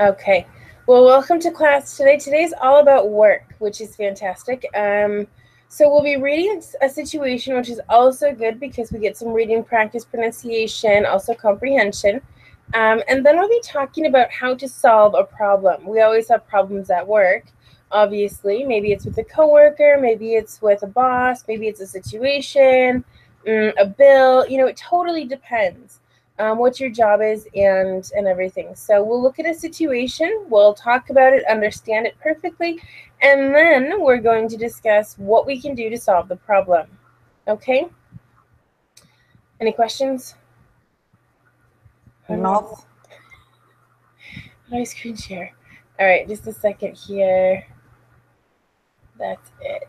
Okay. Well, welcome to class today. Today's all about work, which is fantastic. So we'll be reading a situation, which is also good because we get some reading practice, pronunciation, also comprehension. And then we'll be talking about how to solve a problem. We always have problems at work, obviously. Maybe it's with a coworker, maybe it's with a boss, maybe it's a situation, a bill. It totally depends. What your job is and everything. So we'll look at a situation, we'll talk about it, understand it perfectly, and then we're going to discuss what we can do to solve the problem. Okay? Any questions? No. How do I screen share? All right, just a second here. That's it.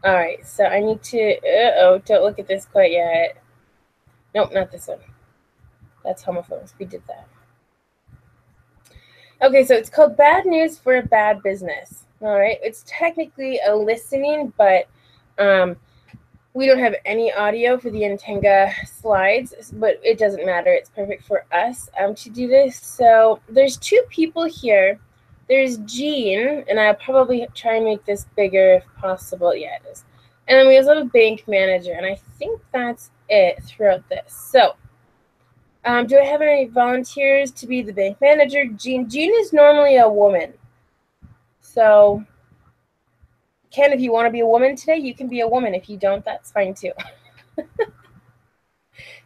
All right, so I need to, don't look at this quite yet. Nope, not this one. That's homophones. We did that. Okay, so it's called Bad News for a Bad Business. All right, it's technically a listening, but we don't have any audio for the Antenga slides, but it doesn't matter. It's perfect for us to do this. So there's two people here. There's Jean, and I'll probably try and make this bigger if possible. Yeah, it is. And then we also have a bank manager, and I think that's it throughout this. So do I have any volunteers to be the bank manager? Jean is normally a woman. So, Ken, if you want to be a woman today, you can be a woman. If you don't, that's fine too.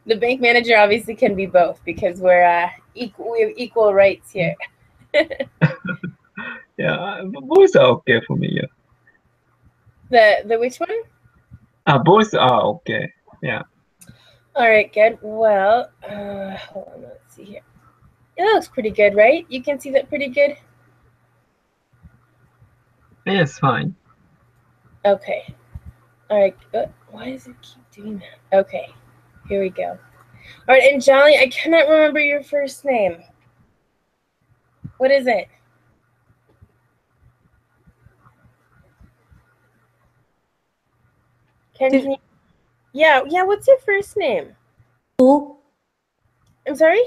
The bank manager obviously can be both because we're equal. We have equal rights here. Yeah, both are okay for me. Yeah. The which one? Both are okay. Yeah. All right, good. Well, hold on. Let's see here. It looks pretty good, right? You can see that pretty good. Yes, fine. Okay. All right. Why does it keep doing that? Okay. Here we go. All right, and Jolly, I cannot remember your first name. What is it? Can you? Yeah. What's your first name? Who? I'm sorry?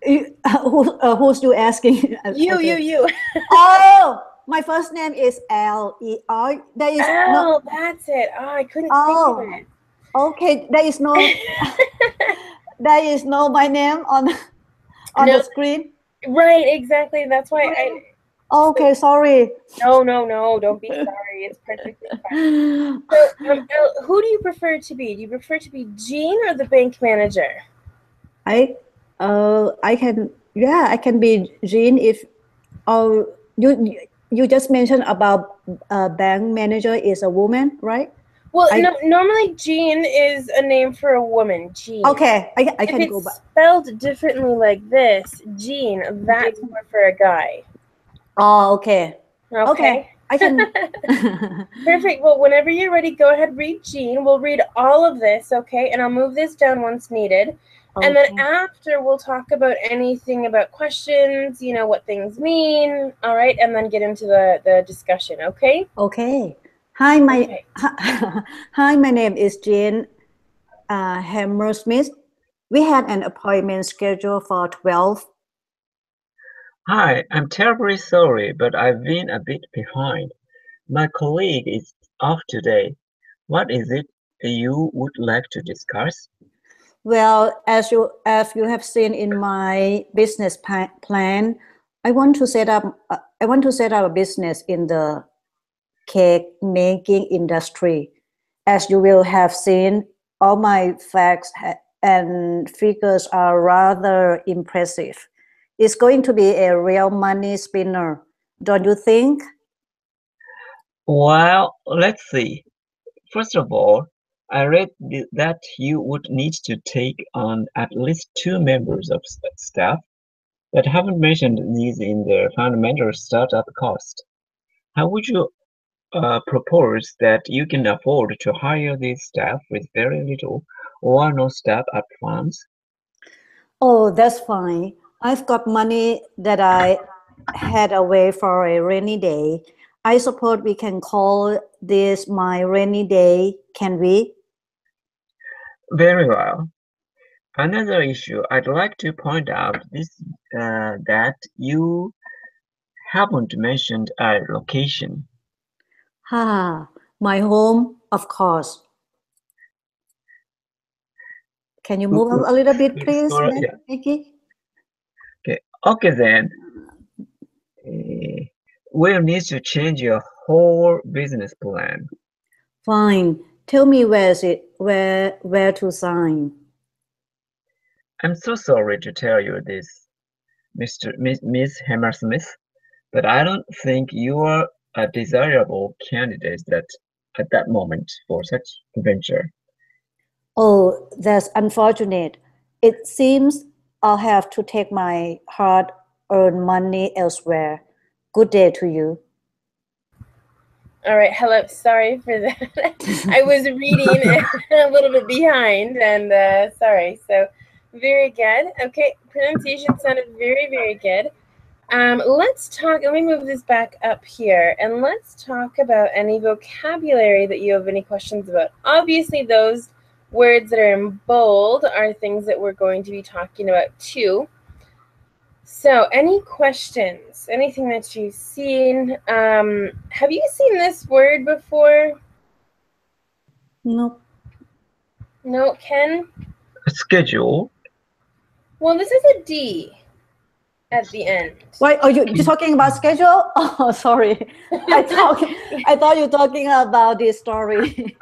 Who's you asking? You. Oh, my first name is L-E-R. There is no. That's it. Oh, I couldn't think of it. Okay, there is no my name on the screen. Right, exactly. That's why I. Okay, sorry. No. Don't be sorry. It's perfectly fine. So, who do you prefer to be? Do you prefer to be Jean or the bank manager? I can be Jean if you just mentioned about bank manager is a woman, right? Well, no, normally Jean is a name for a woman. Jean. Okay, I can if go back. It's spelled differently like this, Jean, that's more for a guy. Oh, okay. Okay. I can. Perfect. Well, whenever you're ready, go ahead, read Jean. We'll read all of this, okay? And I'll move this down once needed. Okay. And then after, we'll talk about anything about questions, what things mean, all right? And then get into the discussion, okay? Okay. Hi, my name is Jane Hammersmith. We had an appointment scheduled for 12. Hi, I'm terribly sorry, but I've been a bit behind. My colleague is off today. What is it you would like to discuss? Well, as you have seen in my business plan, I want to set up a business in the cake making industry. As you will have seen, all my facts and figures are rather impressive. It's going to be a real money spinner, don't you think? Well, let's see. First of all, I read that you would need to take on at least 2 members of staff, but haven't mentioned these in the fundamental startup cost. How would you propose that you can afford to hire these staff with very little or no staff up front? Oh, that's fine. I've got money that I had away for a rainy day. I suppose we can call this my rainy day, can we? Very well. Another issue I'd like to point out is that you haven't mentioned a location. My home, of course. Can you move a little bit, please, Yeah. Nikki? Okay then. We'll need to change your whole business plan. Fine. Tell me where to sign. I'm so sorry to tell you this, Miss Hammersmith, but I don't think you are a desirable candidate at that moment for such a venture. Oh, that's unfortunate. It seems I'll have to take my hard-earned money elsewhere. Good day to you. All right, hello. Sorry for that. I was reading a little bit behind, and sorry. So, very good. Okay, pronunciation sounded very, very good. Let's talk. Let me move this back up here, and let's talk about any vocabulary that you have any questions about. Obviously, those words that are in bold are things that we're going to be talking about too. So, any questions? Anything that you've seen? Have you seen this word before? No. No, Ken? A schedule? Well, this is a D at the end. Wait, are you talking about schedule? Oh, sorry. I thought you were talking about this story.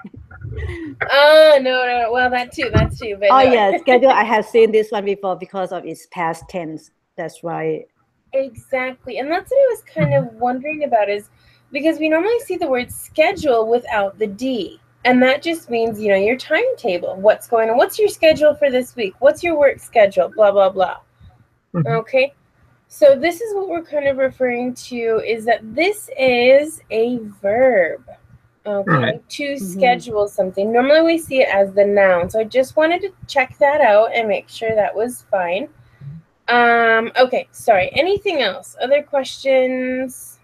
Oh, no. Well, that too. But Oh, no. yeah, schedule. I have seen this one before because of its past tense. That's right. Exactly. And that's what I was kind of wondering about, is because we normally see the word schedule without the D. And that just means, your timetable, what's going on. What's your schedule for this week? What's your work schedule? Blah, blah, blah. Okay. So this is what we're kind of referring to, is that this is a verb. Okay. Right. To schedule something. Normally we see it as the noun. So I just wanted to check that out and make sure that was fine. Okay, sorry. Anything else? Other questions?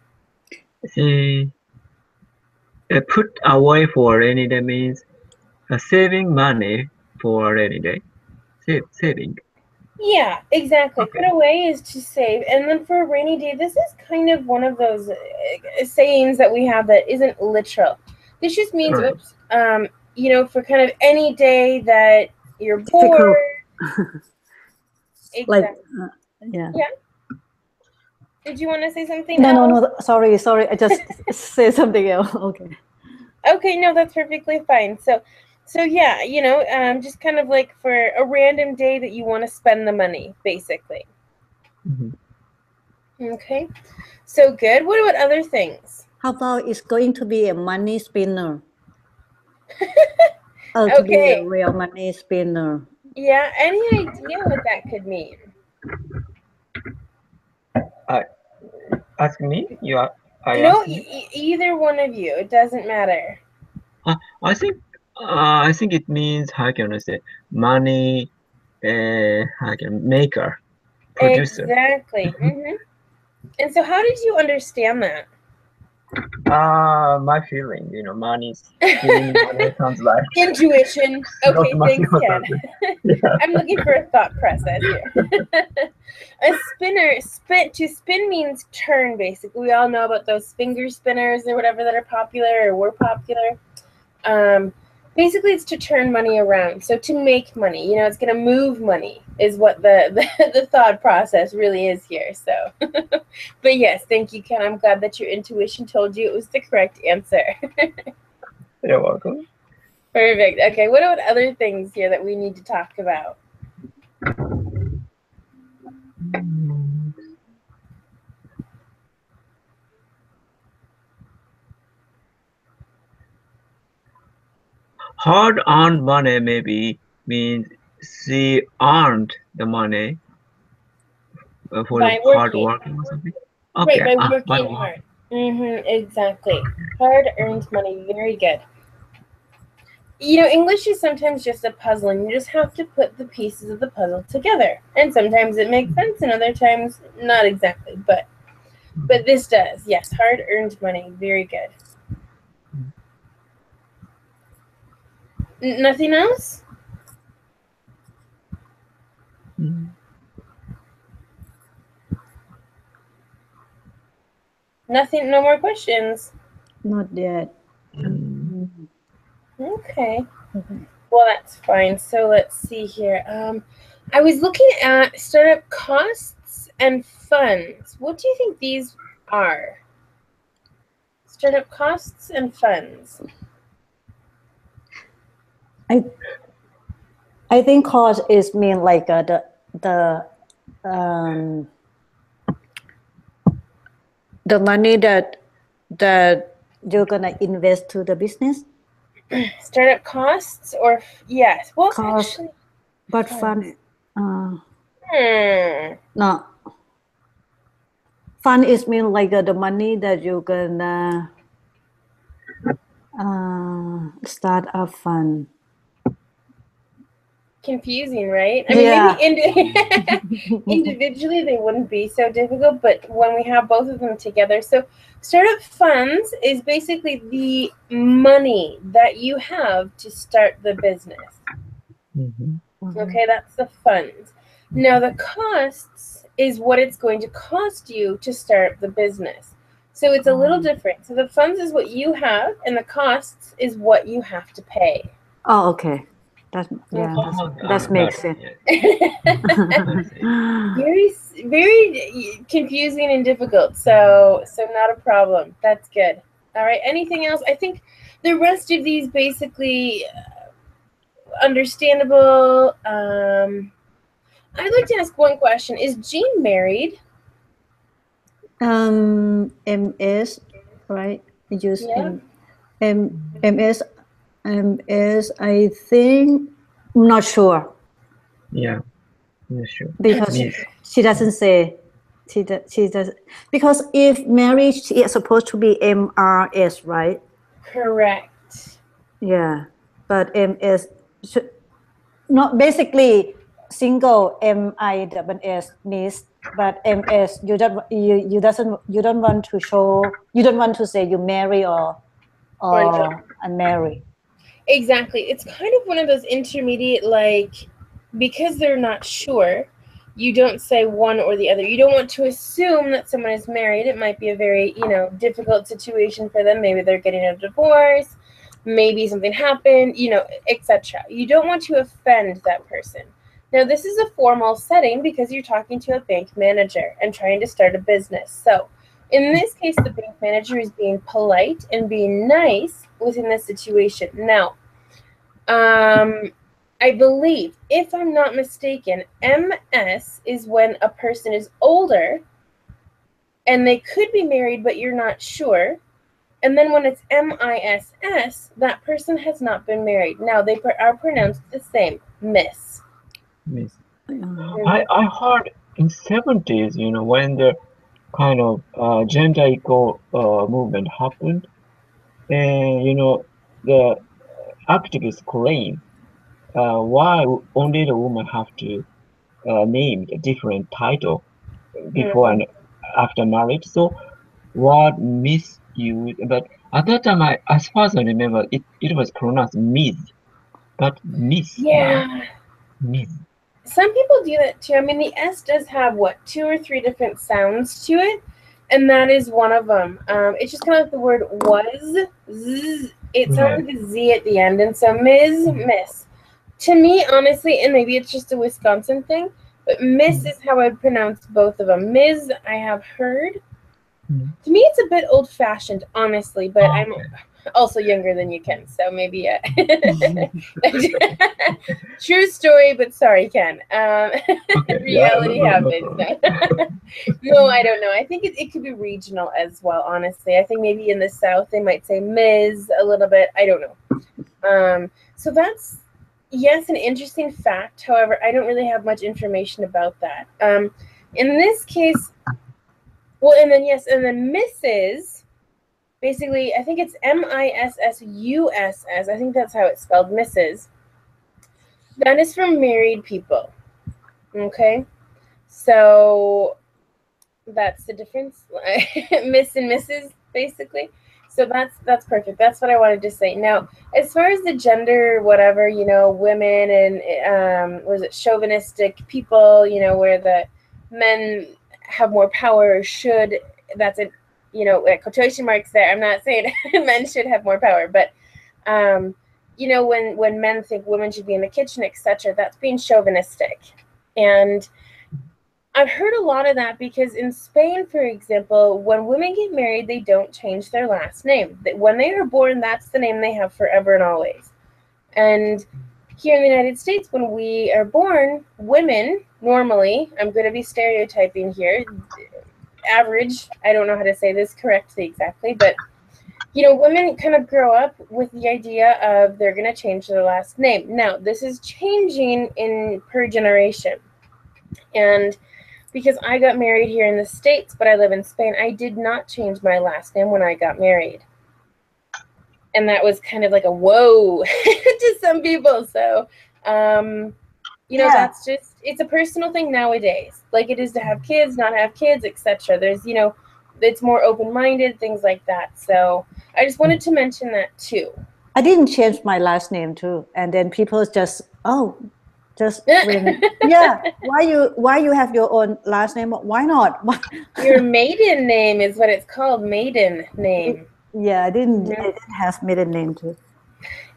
Put away for a rainy day means saving money for a rainy day. Saving. Yeah, exactly. Okay. Put away is to save. And then for a rainy day, this is kind of one of those sayings that we have that isn't literal. This just means, Right. For kind of any day that you're bored. Exactly. Like, yeah. Did you want to say something else? No. Sorry. I just say something else. Okay. Okay, no, that's perfectly fine. So yeah, just kind of like for a random day that you want to spend the money, basically. Okay, so good. What about other things? How about it's going to be a money spinner? Okay. To be a real money spinner. Yeah, any idea what that could mean? Ask me? No, either one of you. It doesn't matter. I think it means, how can I say, money maker, producer. Exactly. And so how did you understand that? My feeling, money sounds like intuition. Okay, thanks, Ken. Yeah. I'm looking for a thought process here. A spinner, to spin means turn, basically. We all know about those finger spinners or whatever that are popular or were popular. Basically, it's to turn money around. So to make money, it's going to move money is what the thought process really is here. So, but yes, thank you, Ken. I'm glad that your intuition told you it was the correct answer. You're welcome. Perfect. Okay, what about other things here that we need to talk about? Hard-earned money maybe means she earned the money for By hard working. working or something. Okay. Right, by working hard. Exactly. Hard-earned money. Very good. English is sometimes just a puzzle, and you just have to put the pieces of the puzzle together. And sometimes it makes sense, and other times not exactly. But this does. Yes, hard-earned money. Very good. Nothing else? Nothing, no more questions. Not yet. Okay. Well, that's fine. So let's see here. I was looking at startup costs and funds. What do you think these are? Startup costs and funds. I think cost is mean like um, the money that you're gonna invest to the business. Startup costs or yes. Well, it's Cost, actually but funds. fun. No. Fund is mean like the money that you're gonna start a fund. Confusing, right? I mean, maybe individually they wouldn't be so difficult, but when we have both of them together. So startup funds is basically the money that you have to start the business. Okay, that's the funds. Now the costs is what it's going to cost you to start the business. So it's a little different. So the funds is what you have, and the costs is what you have to pay. Oh, okay. That makes sense. Very confusing and difficult. So not a problem. That's good. All right. Anything else? I think the rest of these basically understandable. I'd like to ask one question. Is Jean married? MS, right? Use MS. I think. I'm not sure. Yeah, not sure. Because she doesn't say. She does because if marriage is supposed to be MRS, right? Correct. Yeah, but MS should not basically single MISS means, but MS you don't want to show, you don't want to say you marry or unmarried. Exactly. It's kind of one of those intermediate, like, because they're not sure, you don't say one or the other. You don't want to assume that someone is married. It might be a very, difficult situation for them. Maybe they're getting a divorce, maybe something happened, etc. You don't want to offend that person. Now, this is a formal setting because you're talking to a bank manager and trying to start a business. So, in this case, the bank manager is being polite and being nice within this situation. Now, I believe, if I'm not mistaken, MS is when a person is older and they could be married, but you're not sure. And then when it's MISS, that person has not been married. Now, they are pronounced the same, Miss. Miss. I heard in 70s, when the kind of gender equal movement happened, and the activists claim why only the woman have to name a different title before and after marriage. So what Miss you? But at that time, as far as I remember, it was pronounced Miss, but Miss. Yeah. Now, Miss. Some people do that too. I mean, the S does have, 2 or 3 different sounds to it, and that is one of them. It's just kind of like the word was, z. It sounds like a Z at the end, and so Miss. To me, honestly, and maybe it's just a Wisconsin thing, but Miss is how I'd pronounce both of them. Ms, I have heard. To me, it's a bit old-fashioned, honestly, but I'm also younger than you, Ken, so maybe true story, but sorry, Ken. Reality happens. No, I don't know. I think it could be regional as well, honestly. I think maybe in the South they might say Ms. a little bit. I don't know. So that's, yes, an interesting fact. However, I don't really have much information about that. In this case, well, and then Mrs. Basically, I think it's MISSUSS. I think that's how it's spelled, Mrs. That is for married people. Okay? So that's the difference. Miss and Mrs., basically. So that's perfect. That's what I wanted to say. Now, as far as the gender, whatever, women and was it chauvinistic people, where the men have more power or should, that's it, quotation marks there. I'm not saying men should have more power, but when men think women should be in the kitchen, etc., that's being chauvinistic. And I've heard a lot of that because in Spain, for example, when women get married, they don't change their last name. When they are born, that's the name they have forever and always. And here in the United States, when we are born, women normally, I'm going to be stereotyping here, average, I don't know how to say this correctly exactly, but women kind of grow up with the idea of they're going to change their last name. Now, this is changing in per generation. And because I got married here in the States, but I live in Spain, I did not change my last name when I got married. And that was kind of like a whoa to some people. So, that's just, it's a personal thing nowadays. Like it is to have kids, not have kids, etc. There's, it's more open-minded, things like that. So I just wanted to mention that too. I didn't change my last name too. And then people just yeah, why you have your own last name? Why not? Your maiden name is what it's called, maiden name. Yeah, I didn't have maiden name too.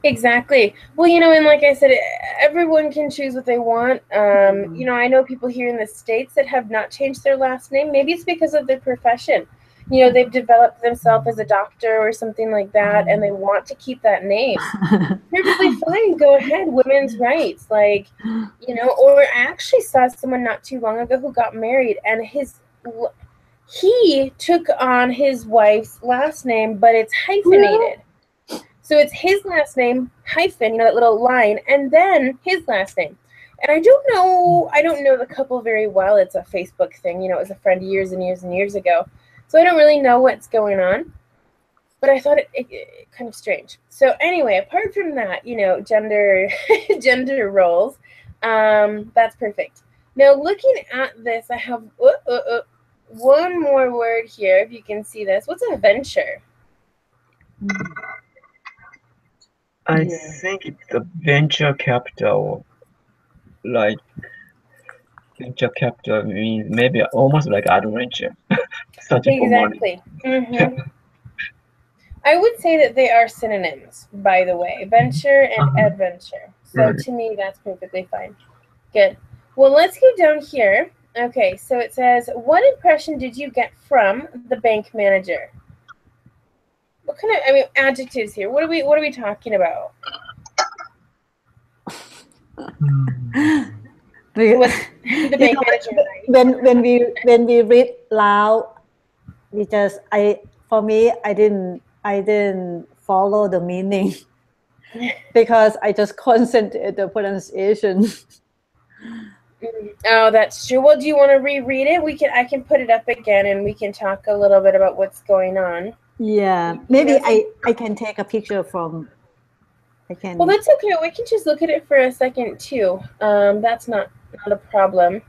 Exactly. Well, and like I said, everyone can choose what they want. I know people here in the States that have not changed their last name. Maybe it's because of their profession. They've developed themselves as a doctor or something like that, and they want to keep that name. Perfectly fine. Go ahead. Women's rights. Like, or I actually saw someone not too long ago who got married, and he took on his wife's last name, but it's hyphenated. Yeah. So it's his last name, hyphen, that little line, and then his last name. And I don't know the couple very well. It's a Facebook thing. It was a friend years and years and years ago. So I don't really know what's going on. But I thought it kind of strange. So anyway, apart from that, gender roles, that's perfect. Now looking at this, I have one more word here, if you can see this. What's a venture? I think it's a venture capital. Like venture capital means maybe almost like adventure. Searching for money. Mm-hmm. I would say that they are synonyms, by the way, venture and adventure. So to me, that's perfectly fine. Good. Well, let's go down here. Okay, so it says, what impression did you get from the bank manager? What kind of, adjectives here? What are we talking about? The bank manager, when we read loud, I didn't follow the meaning because I just concentrated the pronunciation. Oh, that's true. Well, do you want to reread it? I can put it up again and we can talk a little bit about what's going on. Yeah, maybe I can take a picture from. Well, that's okay. We can just look at it for a second too. That's not a problem.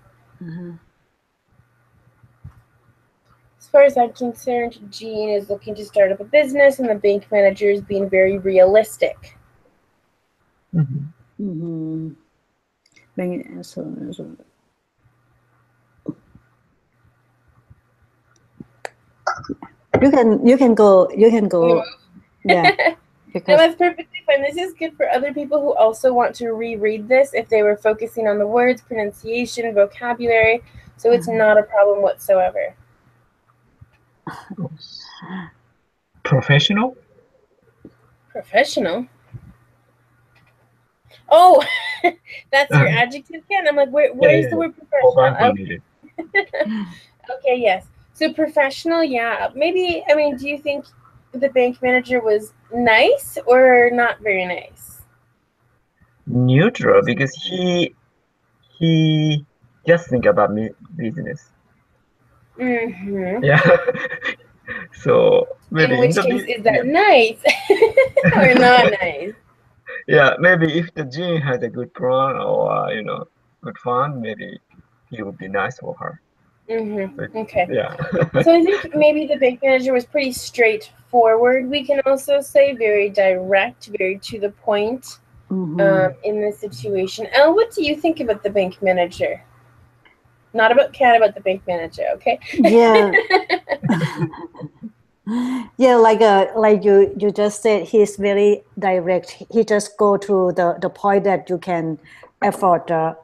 As far as I'm concerned, Jean is looking to start up a business, and the bank manager is being very realistic. You can go. Yeah. No, that's perfectly fine. This is good for other people who also want to reread this if they were focusing on the words, pronunciation, vocabulary. So it's not a problem whatsoever. Professional? Professional? Oh, that's your adjective, Ken? I'm like, where's the word professional? Okay, yes. So professional, yeah. Maybe, do you think the bank manager was nice or not very nice? Neutral, because he just think about business. Yeah. So maybe in which case, is that nice or not nice? Yeah, maybe if the Jean has a good plan or good fun, maybe he would be nice for her. Okay. Yeah. So I think maybe the bank manager was pretty straightforward. We can also say very direct, very to the point in this situation. Elle, what do you think about the bank manager? Not about Kat, about the bank manager, okay? Yeah. Yeah, like you just said, he's very direct. He just go to the point that you can afford you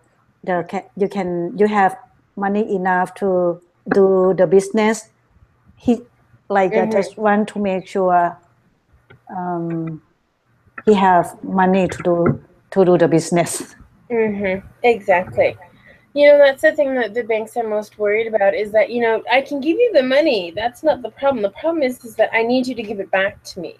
have money enough to do the business. He just want to make sure he have money to do the business. Exactly. You know, that's the thing that the banks are most worried about is that, you know, I can give you the money. That's not the problem. The problem is that I need you to give it back to me,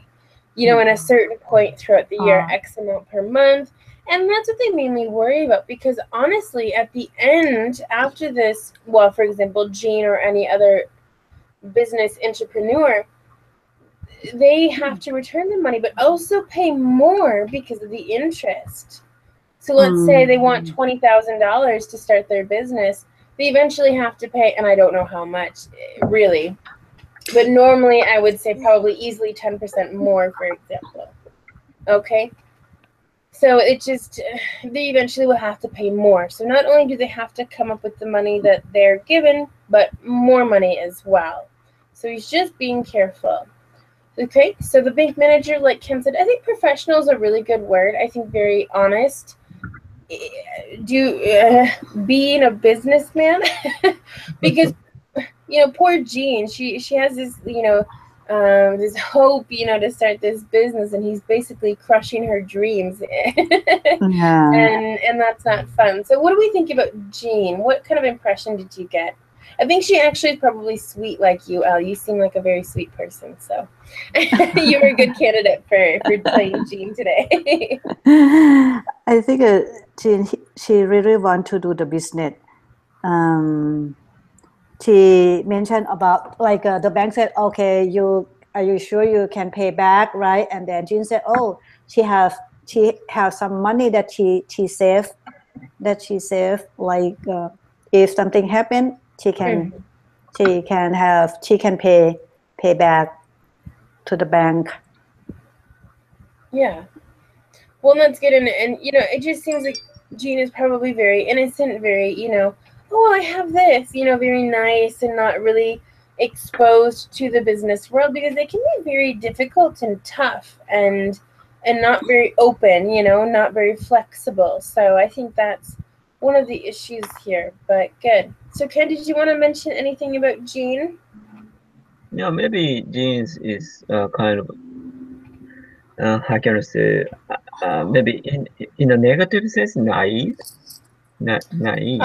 you know, in a certain point throughout the year, X amount per month. And that's what they mainly worry about because honestly, at the end, after this, well, for example, Jean or any other business entrepreneur, they have to return the money, but also pay more because of the interest. So let's say they want $20,000 to start their business. They eventually have to pay, and I don't know how much, really. But normally I would say probably easily 10% more, for example. Okay? So it just, they eventually will have to pay more. So not only do they have to come up with the money that they're given, but more money as well. So he's just being careful. Okay, so the bank manager, like Ken said, I think professional is a really good word. I think very honest. Being a businessman because you know poor Jean, she has this this hope to start this business, and he's basically crushing her dreams. And that's not fun. So what do we think about Jean? What kind of impression did you get? I think she actually is probably sweet like you, Elle. You seem like a very sweet person, so you were a good candidate for playing Jean today. I think she really want to do the business. She mentioned about the bank said, okay, are you sure you can pay back, right? And then Jean said, oh, she have some money that she saved if something happened, she can pay back to the bank. Yeah. Well, that's good. And it just seems like Jean is probably very innocent, very, oh, I have this, very nice and not really exposed to the business world because they can be very difficult and tough and not very open, not very flexible. So I think that's one of the issues here, but good. So Ken, did you want to mention anything about Jean? Yeah, maybe Jean is kind of how can I say maybe in a negative sense naive. Naive.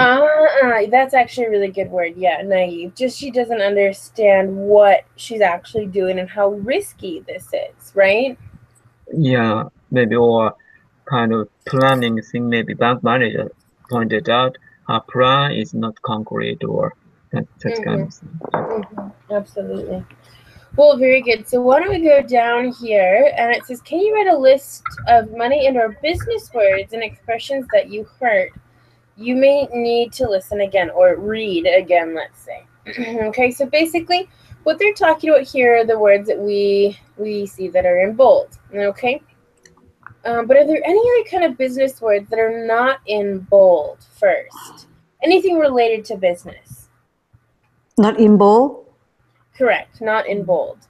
That's actually a really good word. Yeah, naive. Just she doesn't understand what she's actually doing and how risky this is, right? Yeah, maybe or kind of planning thing. Maybe bank manager pointed out her plan is not concrete or that kind of thing. Absolutely. Well, very good. So why don't we go down here, and it says, can you write a list of money and/or business words and expressions that you heard? You may need to listen again or read again, let's say. Okay, so basically what they're talking about here are the words that we see that are in bold. Okay. But are there any other kind of business words that are not in bold first? Anything related to business? Not in bold? Correct, not in bold.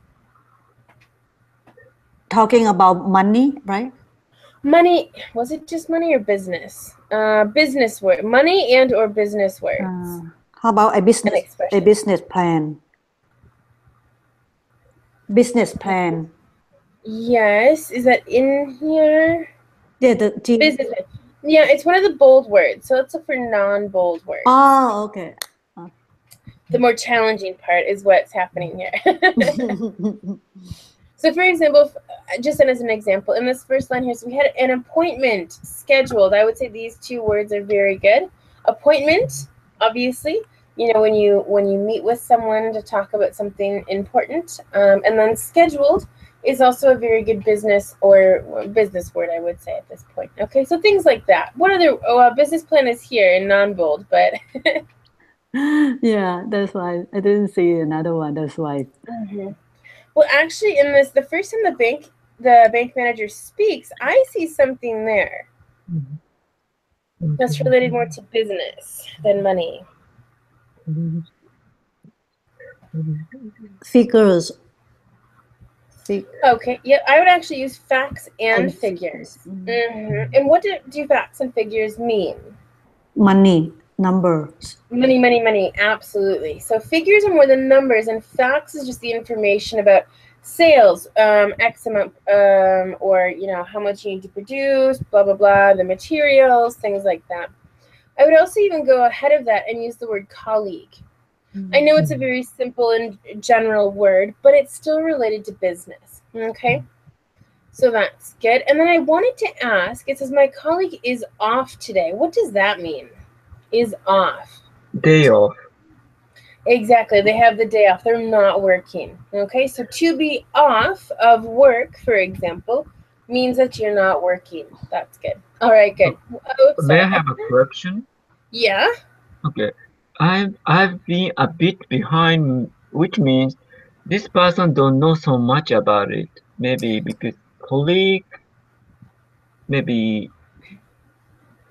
Talking about money, right? Money, was it just money or business? Business word, money and or business words. How about a business plan? Business plan. Yes, is that in here? Yeah, business. Yeah, it's one of the bold words. So let's look for non-bold words. Oh, okay. The more challenging part is what's happening here. So for example, just as an example, in this first line here, so we had an appointment scheduled. I would say these two words are very good. Appointment, obviously, when you meet with someone to talk about something important, and then scheduled is also a very good business word, I would say at this point. Okay, so things like that. What other business plan is here in non-bold, but Yeah, that's why I didn't see another one. That's why. Mm-hmm. Well, actually, in this, the first time the bank manager speaks, I see something there that's related more to business than money. Figures. Okay, yeah, I would actually use facts and Figures. figures. Mm-hmm. And what do facts and figures mean? Money, numbers. Money, money, money. Absolutely. So figures are more than numbers, and facts is just the information about sales, X amount, or how much you need to produce, blah blah blah, the materials, things like that. I would also even go ahead of that and use the word colleague. I know it's a very simple and general word, but it's still related to business. Okay, so that's good. And then I wanted to ask. It says my colleague is off today. What does that mean? Is off. Day off. Exactly. They have the day off. They're not working. Okay, so to be off of work, for example, means that you're not working. That's good. All right, good. Oh, May sorry. I have a correction? Yeah. Okay. I've been a bit behind, which means this person don't know so much about it. Maybe because colleague, maybe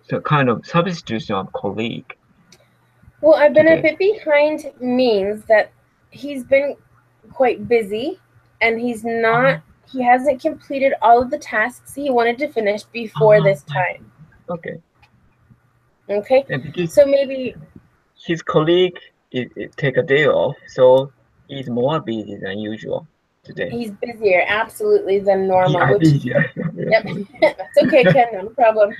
some kind of substitution of colleague Well, I've been a today. bit behind means that he's been quite busy and he hasn't completed all of the tasks he wanted to finish before this time. Okay. Okay. And because So maybe his colleague take a day off, so he's more busy than usual today. he's busier, absolutely, than normal, which busy. yep, that's okay, Ken, no problem.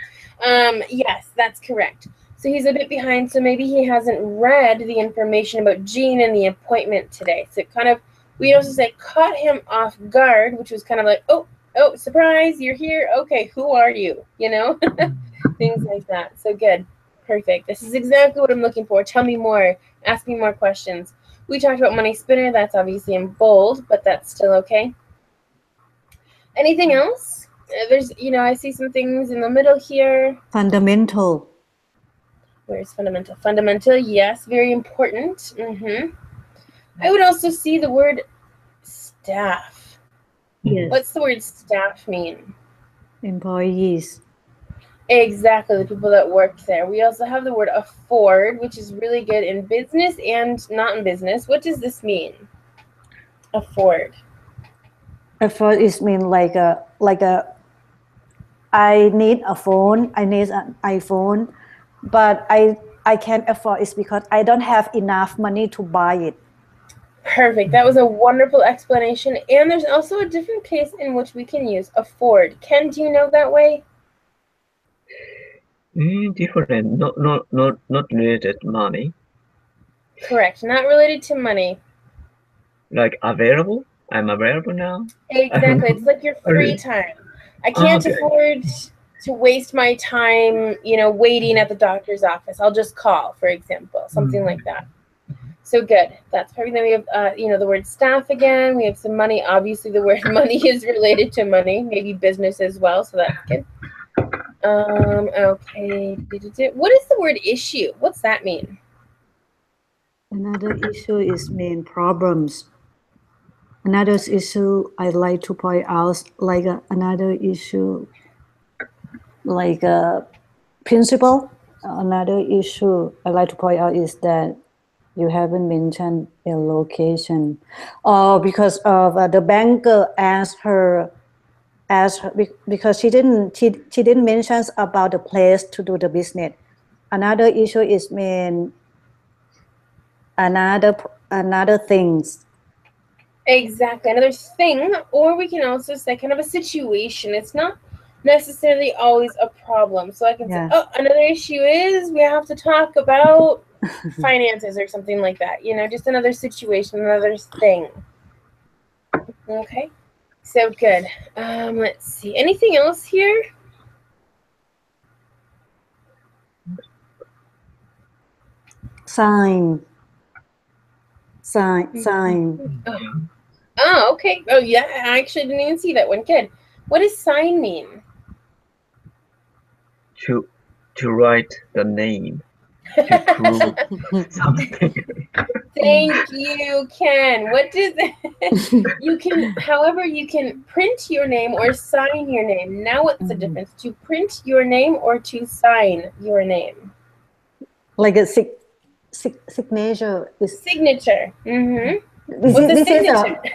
Yes, that's correct. So he's a bit behind, so maybe he hasn't read the information about Jean and the appointment today. So it kind of, we also say, caught him off guard, which was kind of like, oh, surprise, you're here. Okay, who are you? Things like that. So good. Perfect. This is exactly what I'm looking for. Tell me more. Ask me more questions. We talked about money spinner. That's obviously in bold, but that's still okay. Anything else? There's, I see some things in the middle here. Fundamental. Where's fundamental? Fundamental, yes, very important. I would also see the word staff. Yes. What's the word staff mean? Employees. Exactly, the people that work there. We also have the word afford, which is really good in business and not in business. What does this mean? Afford. Afford is mean like a I need a phone, I need an iPhone, but I can't afford it because I don't have enough money to buy it. Perfect. That was a wonderful explanation. And there's also a different case in which we can use afford. Ken, do you know that way? Different, not related to money. Correct. Not related to money. Like available? I'm available now? Exactly. It's like your free time. I can't afford to waste my time, waiting at the doctor's office. I'll just call, for example, something like that. So good. That's perfect. Then we have, the word staff again. We have some money. Obviously, the word money is related to money, maybe business as well. So that's good. Okay. What is the word issue? What's that mean? Another issue is main problems. Another issue I'd like to point out, like another issue, like a principle. Another issue I'd like to point out is that you haven't mentioned a location, because of the banker asked her because she didn't mention about the place to do the business. Another issue is another things. Exactly. Another thing, or we can also say kind of a situation. It's not necessarily always a problem. So I can say, another issue is we have to talk about finances or something like that. Just another situation, another thing. Okay. So good. Let's see. Anything else here? Sign. Oh, okay. Oh, yeah. I actually didn't even see that one. Good. What does sign mean? To write the name. to prove something. Thank you, Ken. What does you can, however, you can print your name or sign your name. Now, what's the difference? To print your name or to sign your name? Like a signature is Signature. Mm-hmm. this What's is a this is signature? a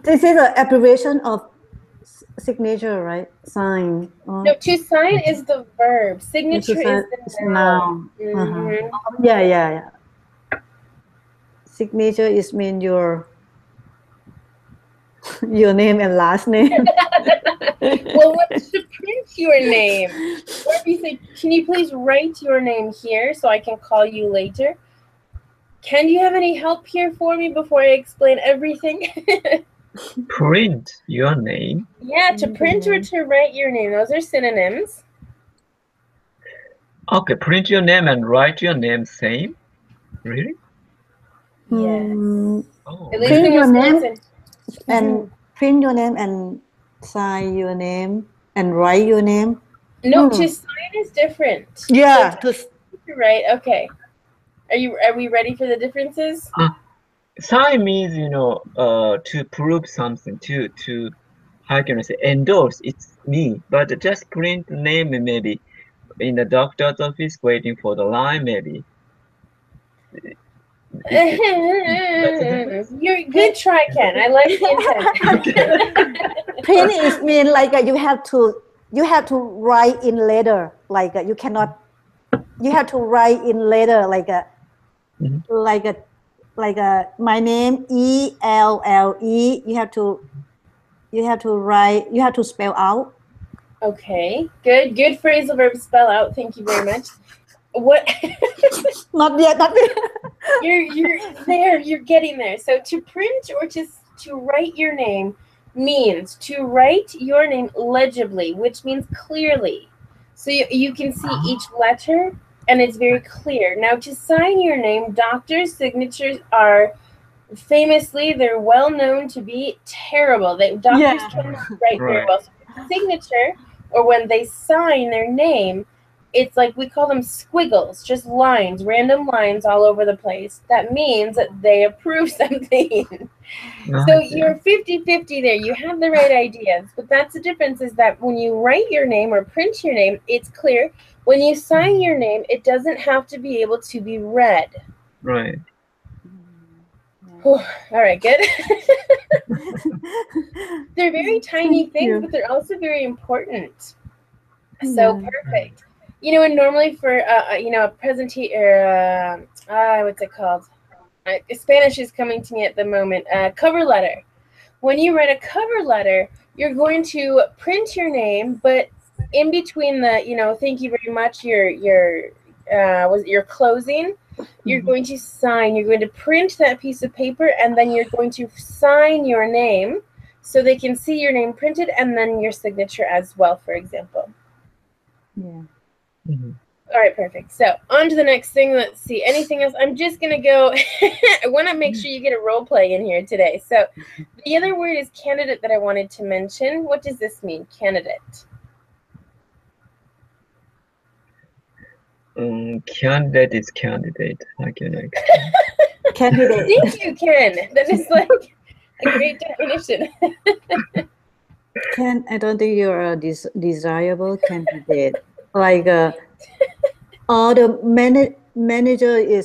this is an abbreviation of signature, right? Sign. No, to sign is the verb. Signature is the It's noun. noun. Mm-hmm. Yeah. Signature is mean your name and last name. Well, what's to print your name? Or if you say, can you please write your name here so I can call you later? Ken, do you have any help here for me before I explain everything? Print your name. Yeah, to print or to write your name. Those are synonyms. Okay, print your name and write your name same? Really? Yes. Oh, At least Print in your name Wisconsin. and print your name and sign your name and write your name. No, to sign is different. Yeah, So to write, okay. Are we ready for the differences? sign means to prove something, to how can I say endorse it's me. But just print the name maybe in the doctor's office waiting for the line maybe. That's the difference. You're good try, Ken. I like the intent. Print is mean like you have to write in letter, like you have to write in letter like a like a my name ELLE. You have to write, you have to spell out. Okay, good phrasal verb, spell out. Thank you very much. What? Not yet. You're there. You're getting there. So to print or to write your name means to write your name legibly, which means clearly. So you can see each letter and it's very clear. Now to sign your name, doctors' signatures are famously, they're well known to be terrible. Doctors cannot write very well. So signature, or when they sign their name, it's like we call them squiggles, just lines, random lines all over the place. That means that they approve something. So you're 50-50 there. You have the right ideas, but that's the difference, is that when you write your name or print your name, it's clear. When you sign your name, it doesn't have to be able to be read. Right. All right, good. They're very tiny things, but they're also very important. So perfect. And normally for a presentation, what's it called? Spanish is coming to me at the moment. Cover letter. When you write a cover letter, you're going to print your name, but in between the, thank you very much, your closing, you're going to sign. You're going to print that piece of paper, and then you're going to sign your name so they can see your name printed, and then your signature as well, for example. Yeah. All right, perfect. So on to the next thing. Let's see. Anything else? I'm just going to go. I want to make sure you get a role play in here today. So the other word is candidate that I wanted to mention. What does this mean, candidate? Candidate is candidate. How can I explain? Candidate. Thank you, Ken. That is like a great definition. Ken, I don't think you're a desirable candidate. Like, or the manager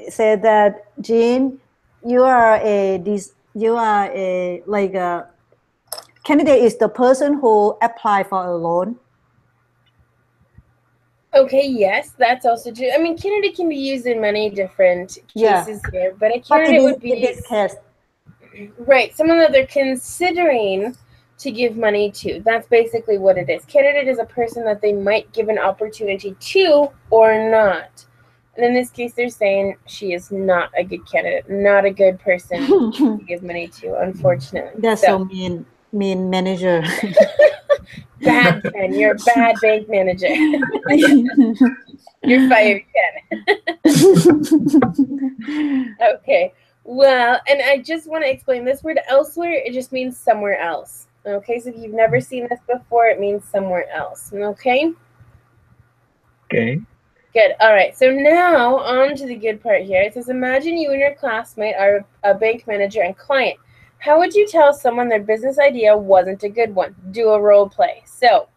said that, Jean, you are a candidate is the person who apply for a loan. Okay, yes, that's also true. I mean, candidate can be used in many different cases here, but a candidate would be in this case, right, someone that they're considering to give money to. That's basically what it is. Candidate is a person that they might give an opportunity to or not. And in this case, they're saying she is not a good candidate, not a good person to give money to, unfortunately. That's so mean manager. Bad, Ken. You're a bad bank manager. You're fired, Ken. Okay. Well, and I just want to explain this word elsewhere. It just means somewhere else. Okay, so if you've never seen this before, it means somewhere else. Okay? Okay. Good. All right. So now on to the good part here. It says, imagine you and your classmate are a bank manager and client. How would you tell someone their business idea wasn't a good one? Do a role play. So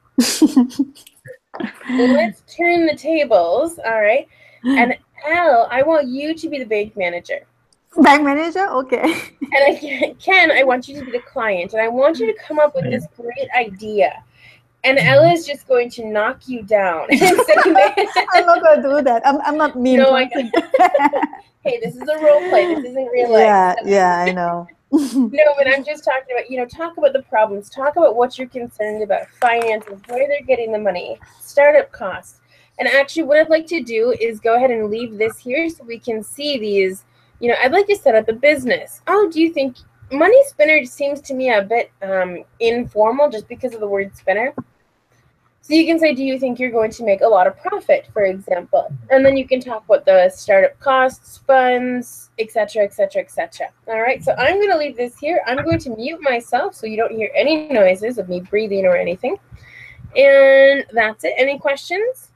let's turn the tables. All right. And Al, I want you to be the bank manager. Bank manager, okay. And Ken, I want you to be the client. And I want you to come up with this great idea. And Ella is just going to knock you down. I'm not going to do that. I'm not mean. No, I know. Hey, this is a role play. This isn't real life. Yeah, yeah, I know. No, but I'm just talking about, talk about the problems. Talk about what you're concerned about. Finances, where they're getting the money, startup costs. And actually, what I'd like to do is go ahead and leave this here so we can see these. I'd like to set up a business. Oh, do you think money spinner seems to me a bit informal just because of the word spinner? So you can say, do you think you're going to make a lot of profit, for example? And then you can talk about the startup costs, funds, etc., etc., etc. All right, so I'm going to leave this here. I'm going to mute myself so you don't hear any noises of me breathing or anything. And that's it. Any questions?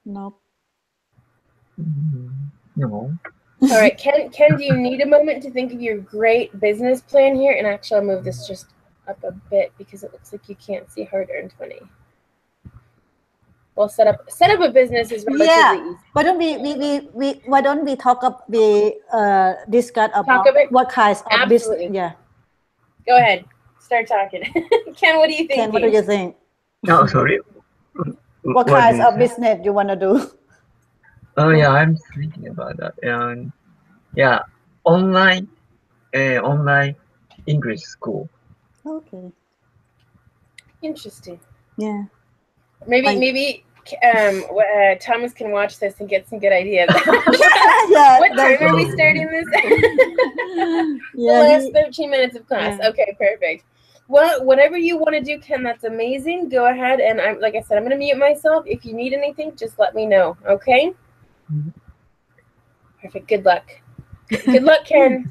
No. No. All right, Ken, do you need a moment to think of your great business plan here? And actually, I'll move this just up a bit because it looks like you can't see hard-earned money. Well, set up a business is relatively easy. Why don't we discuss about what kinds of business? Yeah. Go ahead. Start talking. Ken, what do you think? Ken, what do you think? No, sorry. What kinds of business you want to do? Oh yeah, I'm thinking about that. And yeah, online English school. Okay. Interesting. Yeah. Maybe Thomas can watch this and get some good ideas. Yeah. What time are we starting this? The last 13 minutes of class. Yeah. Okay, perfect. Well, whatever you want to do, Ken, that's amazing. Go ahead, and like I said, I'm going to mute myself. If you need anything, just let me know. Okay. Mm-hmm. Perfect. Good luck. Good luck, Ken.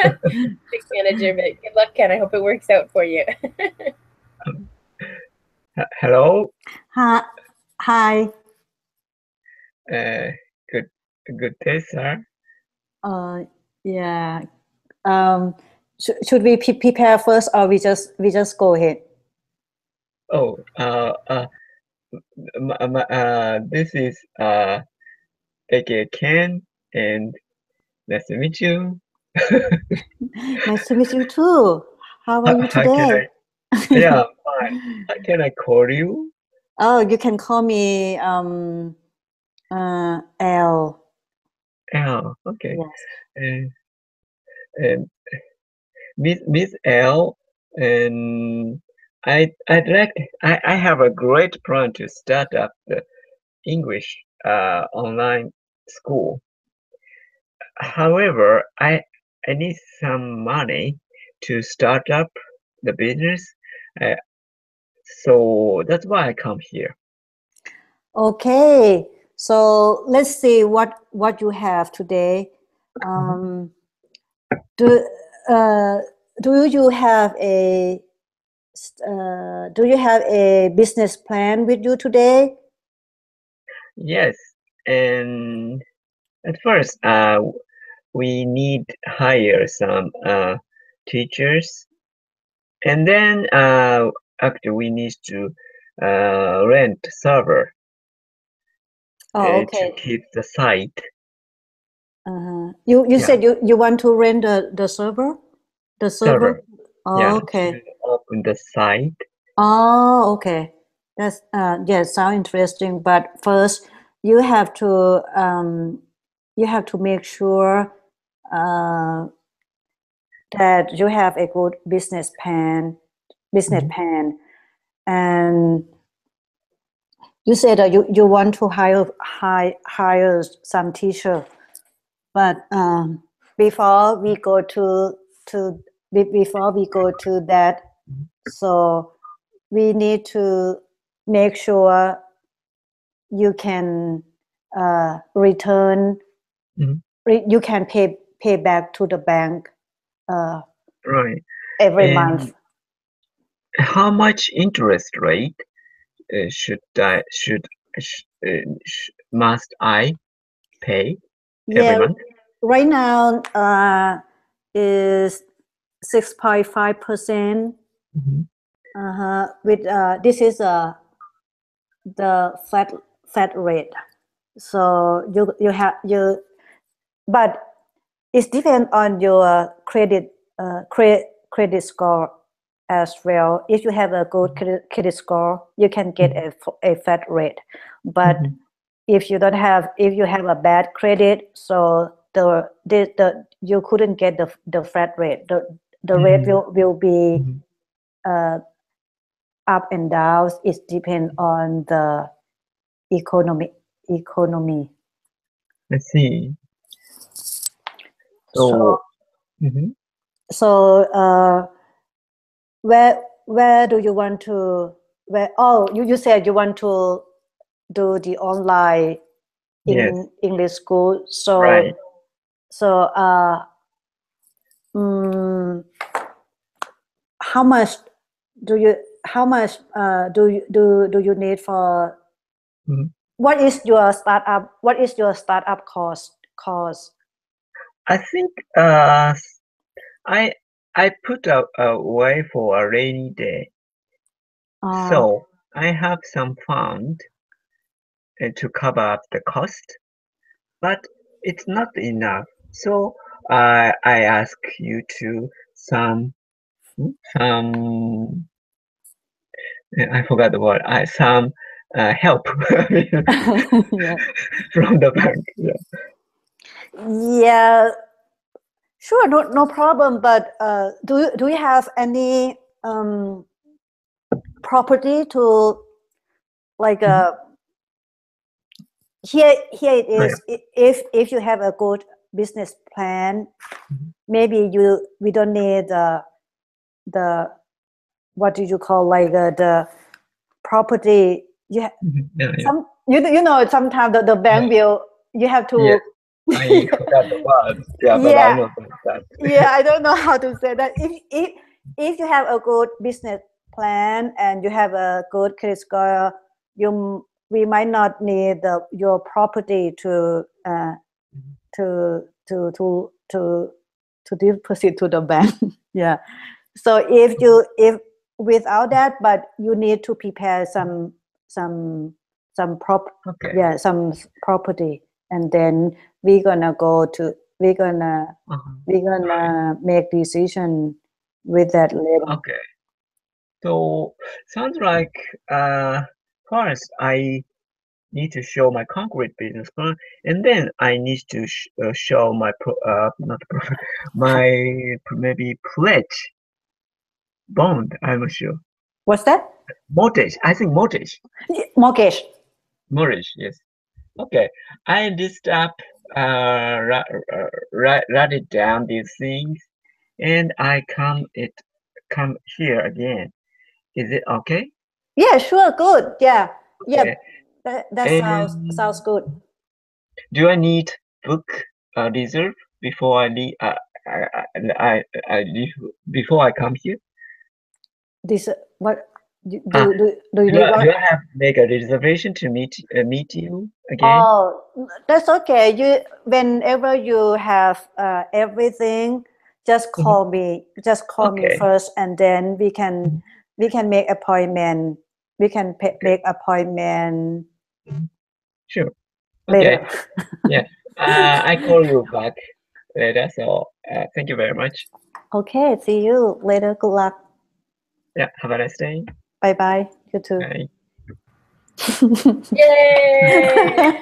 Big manager, but good luck, Ken. I hope it works out for you. Hello. Hi. Good day, sir. Yeah. Should we prepare first, or we just go ahead? Oh, this is aka Ken, and nice to meet you. Nice to meet you too. How are you today? Yeah, fine. How can I call you? Oh, you can call me L. L. Okay. Yes. And Miss L. And I have a great plan to start up the English online school. However, I need some money to start up the business. So that's why I come here. Okay, so let's see what you have today. Do you have a business plan with you today? Yes, and at first we need hire some teachers, and then after we need to rent server to keep the site. You said you want to rent the server? The server? Oh, okay. To open the site. Oh, okay. That's sounds interesting. But first, you have to make sure that you have a good business plan. And you said that you want to hire some teacher, but before we go to that, so we need to make sure you can return. You can pay back to the bank right every month. How much interest rate should must I pay every Yeah, month? right now is 6.5%. Mhm. With this is the flat rate. So but it depends on your credit score as well. If you have a good credit score, you can get a flat rate. But Mhm. if you have a bad credit, so you couldn't get the flat rate. The rate will be Mhm. up and down. It depends on the economy. I see. So So, mhm. so where do you want to you said you want to do the online Yes, in English school. right. So mm, how much do you do you need for Mhm. what is your startup cost? I think I I put away for a rainy day, uh so I have some fund to cover up the cost, but it's not enough. So I ask you to some I forgot the word. Some help yeah. from the bank. Yeah. Yeah, sure, no problem. But do you have any property to like Mhm. here it Oh, yeah. is. If you have a good business plan, Mhm. maybe we don't need the what do you call the property. Mhm. Yeah, yeah, Some you know sometimes the bank yeah. will you have Yes, to I forgot the word. Yeah, but I yeah. know that. Yeah, I don't know how to say that. If you have a good business plan and you have a good credit score, we might not need your property to to to to to deposit to the bank. Yeah. So if without that, but you need to prepare some some prop Okay. yeah some property, and then we're gonna go to we're gonna Uh-huh. we're Right. gonna make decision with that later. Okay. So sounds like first I need to show my concrete business plan, and then I need to show my not pro my maybe pledge bond. I'm not sure. What's that? Mortgage. I think mortgage. Mortgage. Mortgage. Yes. Okay. I list up write it down these things, and I come here again. Is it okay? Yeah, sure, good. Yeah, yeah. Okay. That sounds And good. do I need book reserve before I leave? I leave before I come here. This what Uh, do you need one? do I have to make a reservation to meet you again? Oh, that's okay. You whenever you have everything, just Mhm. call me. Just call me Okay. first, and then Mhm. we can make appointment. We can Okay. make appointment Mhm. Sure. Okay. later. Yeah. I call you back later. So thank you very much. Okay, see you later. Good luck. Yeah. Have a nice day. Bye bye. You too. Bye. Yay!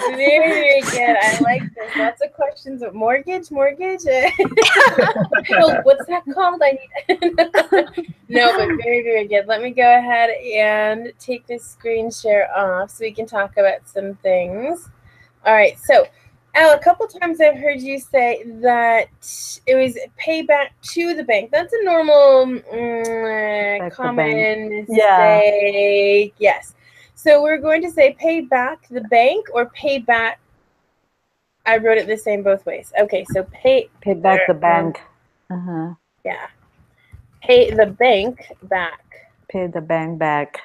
Very, very good. I like this. Lots of questions. Mortgage? Oh, what's that called? I need. No, but very, very good. Let me go ahead and take this screen share off so we can talk about some things. All right. So, Al, a couple times I've heard you say that it was pay back to the bank. That's a normal, Back the bank. common Yeah. mistake. Yes. So we're going to say pay back the bank or pay back. I wrote it the same both ways. Okay, so Pay back the bank. yeah, pay the bank back. Pay the bank back.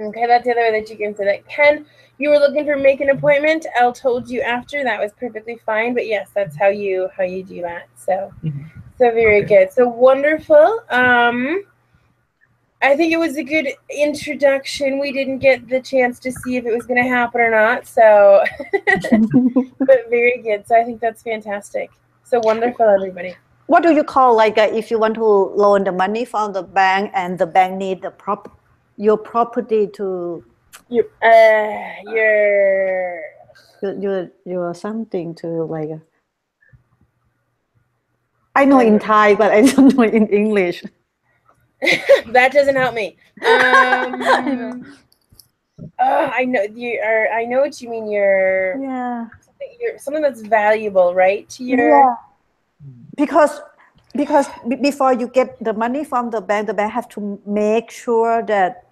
Okay, that's the other way that you can say that. Ken, you were looking for make an appointment. Elle told you after. That was perfectly fine. But yes, that's how you do that. So so very good. So wonderful. I think it was a good introduction. We didn't get the chance to see if it was going to happen or not. So, but very good. So I think that's fantastic. So wonderful, everybody. What do you call like if you want to loan the money from the bank and the bank need the your property to Your something to like I know in Thai but I don't know in English. That doesn't help me. I know you are. I know what you mean. You're something that's valuable, right? To your because before you get the money from the bank have to make sure that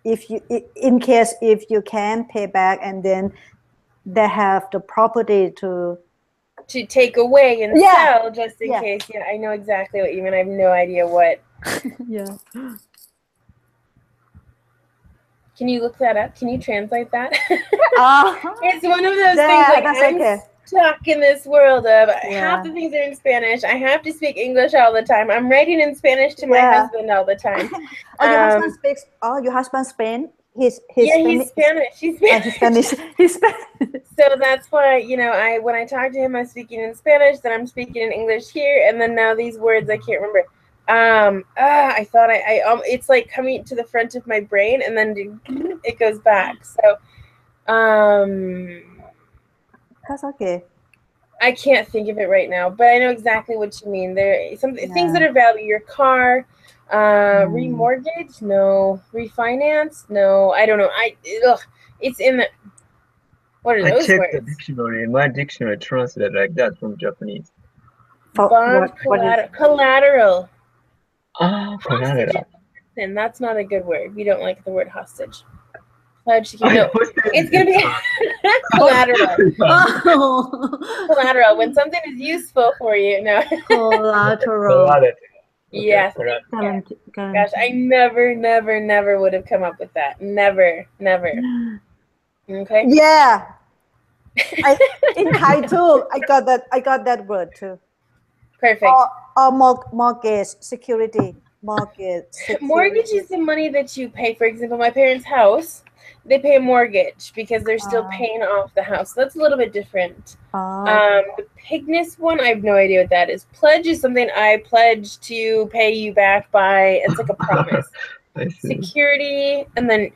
if you in case if you can pay back and then they have the property to take away and sell just in case. Yeah, I know exactly what you mean. I have no idea what. Can you look that up? Can you translate that? It's one of those things like I'm stuck in this world of half the things are in Spanish. I have to speak English all the time. I'm writing in Spanish to my husband all the time. Your husband speaks. Your husband Spain. He's Spanish. He's Spanish. He's Spanish. So that's why when I talk to him, I'm speaking in Spanish. Then I'm speaking in English here, and then now these words I can't remember. I thought it's like coming to the front of my brain and then it goes back. So, that's okay. I can't think of it right now, but I know exactly what you mean. There are some things that are value. Your car, remortgage, no. Refinance, no. I don't know. It's in the. What are those words? I checked the dictionary, and my dictionary translated like that from Japanese. Bond, collateral. Collateral. And that's not a good word. We don't like the word hostage. Pledge. No, it's gonna be collateral. Collateral. When something is useful for you, no. Collateral. Yes. Gosh, I never would have come up with that. Never. Okay. Yeah. In Thai too. I got that word too. Perfect. Or mortgage security. Mortgage is the money that you pay. For example, my parents' house, they pay a mortgage because they're still paying off the house. So that's a little bit different. The pigness one, I have no idea what that is. Pledge is something I pledge to pay you back by. It's like a promise. Security, and then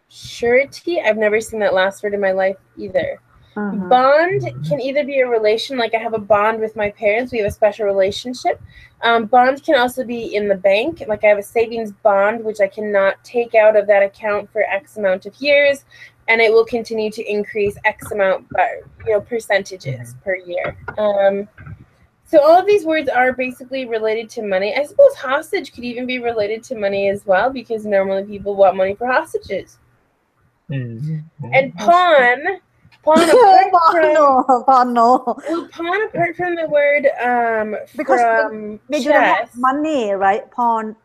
surety. I've never seen that last word in my life either. Bond can either be a relation, like I have a bond with my parents. We have a special relationship. Bond can also be in the bank. Like I have a savings bond, which I cannot take out of that account for X amount of years, and it will continue to increase X amount, percentages per year. So all of these words are basically related to money. I suppose hostage could even be related to money as well, because normally people want money for hostages. And pawn apart from the word because from they don't have money, right? Pawn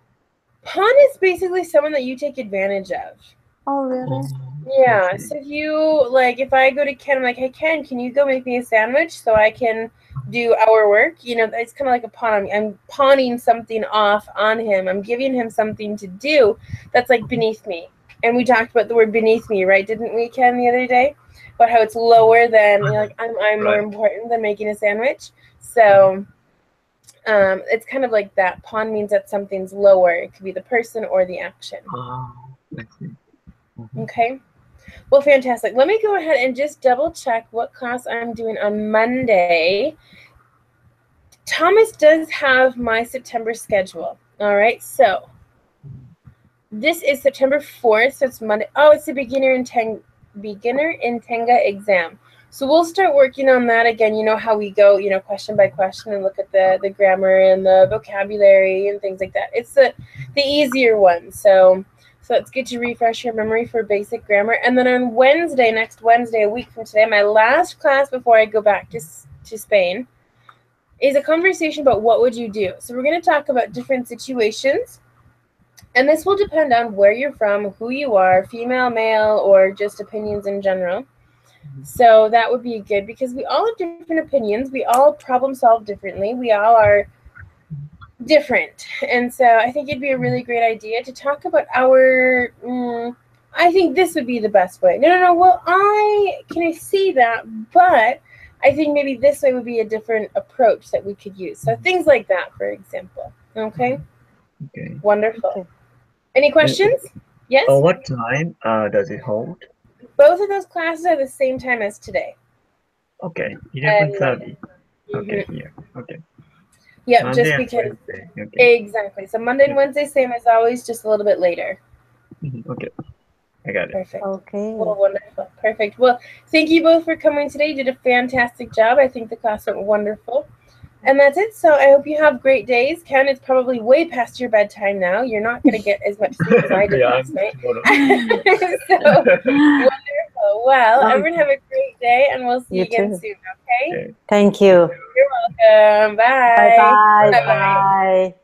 is basically someone that you take advantage of. Oh, really? Yeah. So if I go to Ken, I'm like, hey Ken, can you go make me a sandwich so I can do our work? It's kind of like a pawn. I'm pawning something off on him. I'm giving him something to do that's like beneath me. And we talked about the word beneath me, right? Didn't we, Ken, the other day? About how it's lower than, I'm more important than making a sandwich. So it's kind of like that. Pawn means that something's lower. It could be the person or the action. Okay. Well, fantastic. Let me go ahead and just double check what class I'm doing on Monday. Thomas does have my September schedule. All right. So this is September 4th. So it's Monday. Oh, it's the beginner in Tenga exam. So we'll start working on that again. You know how we go, question by question and look at the grammar and the vocabulary and things like that. It's the easier one. So it's good to refresh your memory for basic grammar. And then on next Wednesday, a week from today, my last class before I go back to Spain is a conversation about what would you do. So we're going to talk about different situations And this will depend on where you're from, who you are, female, male, or just opinions in general. So that would be good because we all have different opinions. We all problem solve differently. We all are different. And so I think it'd be a really great idea to talk about our, I think this would be the best way. No, well, I see that, but I think maybe this way would be a different approach that we could use. So things like that, for example. Okay? Okay. Wonderful. Okay. Any questions? Yes? What time does it hold? Both of those classes are the same time as today. Okay, And 11:30. Monday. Okay, here. Okay. Yeah, Monday just and because. Wednesday. Okay. Exactly. So Monday and Wednesday, same as always, just a little bit later. Okay. I got it. Perfect. Okay. Well, wonderful. Perfect. Well, thank you both for coming today. You did a fantastic job. I think the class went wonderful. And that's it. So I hope you have great days. Ken, it's probably way past your bedtime now. You're not going to get as much sleep as I did last night. So wonderful. Well, everyone have a great day, and we'll see you again soon, okay? Okay. Thank you. You're welcome. Bye. Bye-bye. Bye-bye. Bye.